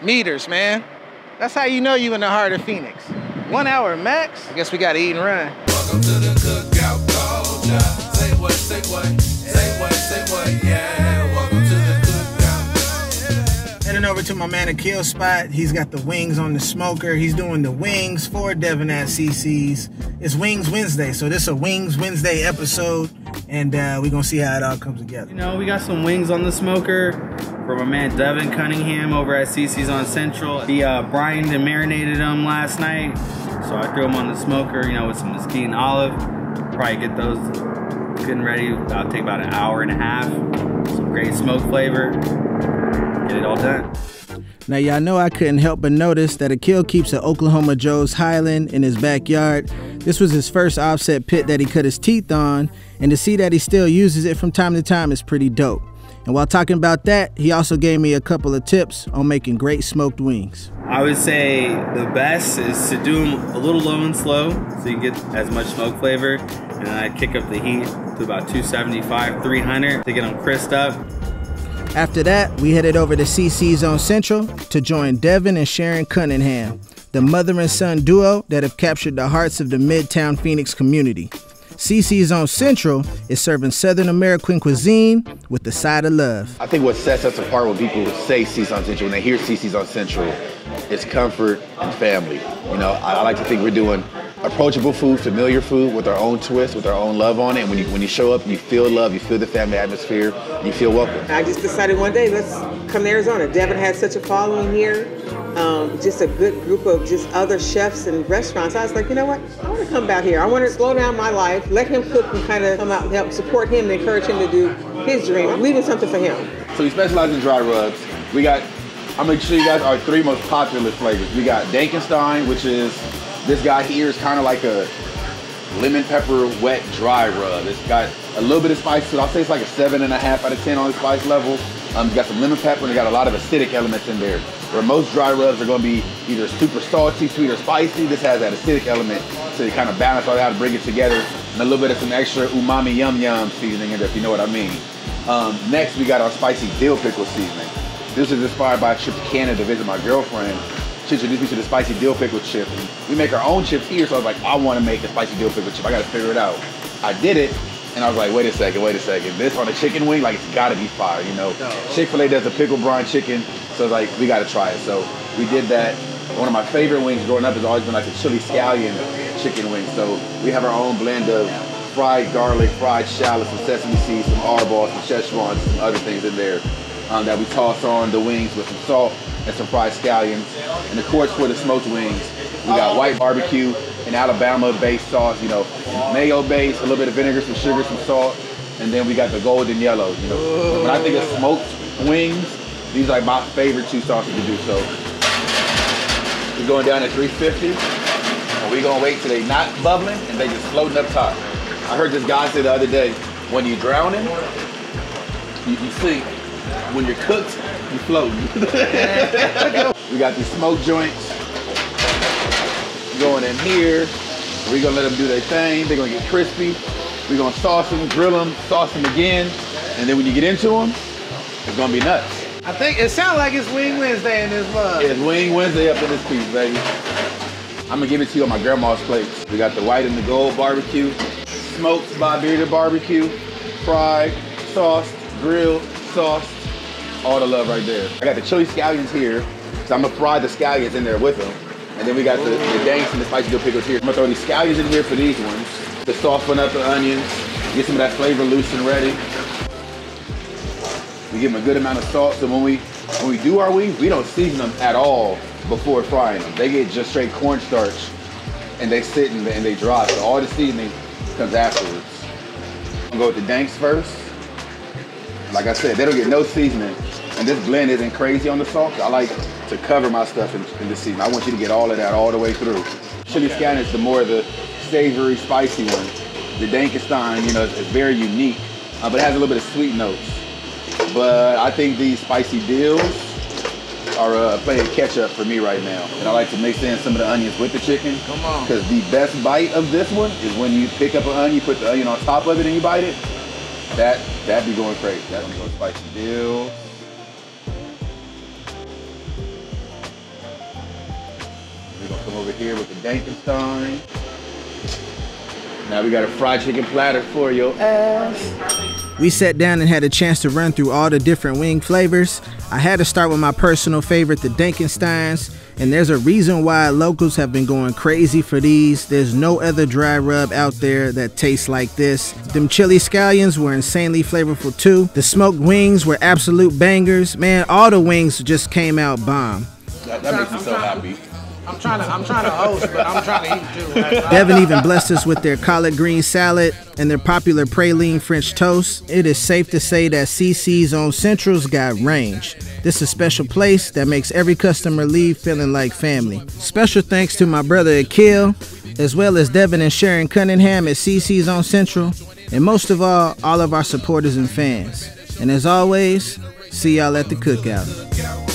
meters, man. That's how you know you in the heart of Phoenix. 1 hour max. I guess we gotta eat and run. Welcome to the Cookout Culture. Say what, say what, say what, say what, yeah. Welcome to the Cookout. Heading over to my man Akil's spot. He's got the wings on the smoker. He's doing the wings for Devan at CC's. It's Wings Wednesday, so this is a Wings Wednesday episode, and we're gonna see how it all comes together. You know, we got some wings on the smoker for my man Devan Cunningham over at CC's on Central. He brined and marinated them last night, so I threw them on the smoker, you know, with some mesquite and olive. Probably get those getting ready. That'll take about an hour and a half. Some great smoke flavor. Get it all done. Now, y'all know I couldn't help but notice that Akil keeps an Oklahoma Joe's Highland in his backyard. This was his first offset pit that he cut his teeth on, and to see that he still uses it from time to time is pretty dope. And while talking about that, he also gave me a couple of tips on making great smoked wings. I would say the best is to do them a little low and slow so you can get as much smoke flavor. And then I kick up the heat to about 275, 300 to get them crisped up. After that, we headed over to CC's on Central to join Devan and Sharon Cunningham, the mother and son duo that have captured the hearts of the Midtown Phoenix community. CC's on Central is serving Southern American cuisine with the side of love. I think what sets us apart when people say CC's on Central, when they hear CC's on Central, is comfort and family. You know, I like to think we're doing approachable food, familiar food with our own twist, with our own love on it. And when you show up, you feel love, you feel the family atmosphere, and you feel welcome. I just decided one day, let's come to Arizona. Devan has such a following here. Just a good group of just other chefs and restaurants. I was like, you know what? I want to come back here. I want to slow down my life, let him cook and kind of come out and help support him and encourage him to do his dream. I'm leaving something for him. So we specialize in dry rubs. I'm going to show you guys our 3 most popular flavors. We got Dankenstein, which is, this guy here is kind of like a lemon pepper wet dry rub. It's got a little bit of spice, so I'll say it's like a 7.5 out of 10 on the spice level. It's got some lemon pepper and it got a lot of acidic elements in there. Where most dry rubs are going to be either super salty, sweet, or spicy. This has that acidic element to kind of balance all that and bring it together. And a little bit of some extra umami yum yum seasoning in there, if you know what I mean. Next, we got our Spicy Dill Pickle seasoning. This is inspired by a trip to Canada to visit my girlfriend. She introduced me to the Spicy Dill Pickle chip. And we make our own chips here, so I was like, I want to make a Spicy Dill Pickle chip. I got to figure it out. I did it. And I was like, wait a second. This on a chicken wing, like it's gotta be fire, you know? Chick-fil-A does a pickle brine chicken, so it's like, we gotta try it. So we did that. One of my favorite wings growing up has always been like a chili scallion chicken wing. So we have our own blend of fried garlic, fried shallots, some sesame seeds, some arbol, some Szechuan, some other things in there that we toss on the wings with some salt and some fried scallions. And of course, for the smoked wings, we got white barbecue, an Alabama-based sauce, you know, mayo-based, a little bit of vinegar, some sugar, some salt, and then we got the golden yellow, you know. When I think of smoked wings, these are like my favorite 2 sauces to do. So we're going down at 350, and we're gonna wait till they not bubbling and they just floating up top. I heard this guy say the other day, when you're drowning, you sink. When you're cooked, you floating. We got these smoked joints going in here. We're gonna let them do their thing. They're gonna get crispy. We're gonna sauce them, grill them, sauce them again. And then when you get into them, it's gonna be nuts. I think it sounds like it's Wing Wednesday in this mug. Yeah, it's Wing Wednesday up in this piece, baby. I'm gonna give it to you on my grandma's plate. We got the white and the gold barbecue, smoked by Bearded barbecue, fried, sauced, grilled, sauced, all the love right there. I got the chili scallions here, so I'm gonna fry the scallions in there with them. And then we got the danks and the Spicy Dill Pickles here. I'm gonna throw these scallions in here for these ones to soften up the onions, get some of that flavor loose and ready. We give them a good amount of salt, so when we do our wings, we don't season them at all before frying them. They get just straight cornstarch, and they sit and they dry, so all the seasoning comes afterwards. I'm gonna go with the danks first. Like I said, they don't get no seasoning, and this blend isn't crazy on the salt. I like to cover my stuff in the season. I want you to get all of that all the way through. Chili scallion is the more the savory, spicy one. The Dankenstein, you know, is very unique, but it has a little bit of sweet notes. But I think these spicy dills are playing catch up for me right now. And I like to mix in some of the onions with the chicken. Come on. Because the best bite of this one is when you pick up an onion, put the onion on top of it and you bite it. That'd be going crazy. That's spicy dill. over here with the Dankenstein. Now we got a fried chicken platter for your ass. We sat down and had a chance to run through all the different wing flavors. I had to start with my personal favorite, the Dankensteins, and there's a reason why locals have been going crazy for these. There's no other dry rub out there that tastes like this. Them chili scallions were insanely flavorful too. The smoked wings were absolute bangers. Man, all the wings just came out bomb. That makes me so happy. I'm trying to host, but I'm trying to eat too. Devan even blessed us with their collard green salad and their popular praline French toast. It is safe to say that CC's on Central's got range. This is a special place that makes every customer leave feeling like family. Special thanks to my brother Akil, as well as Devan and Sharon Cunningham at CC's on Central, and most of all of our supporters and fans. And as always, see y'all at the cookout.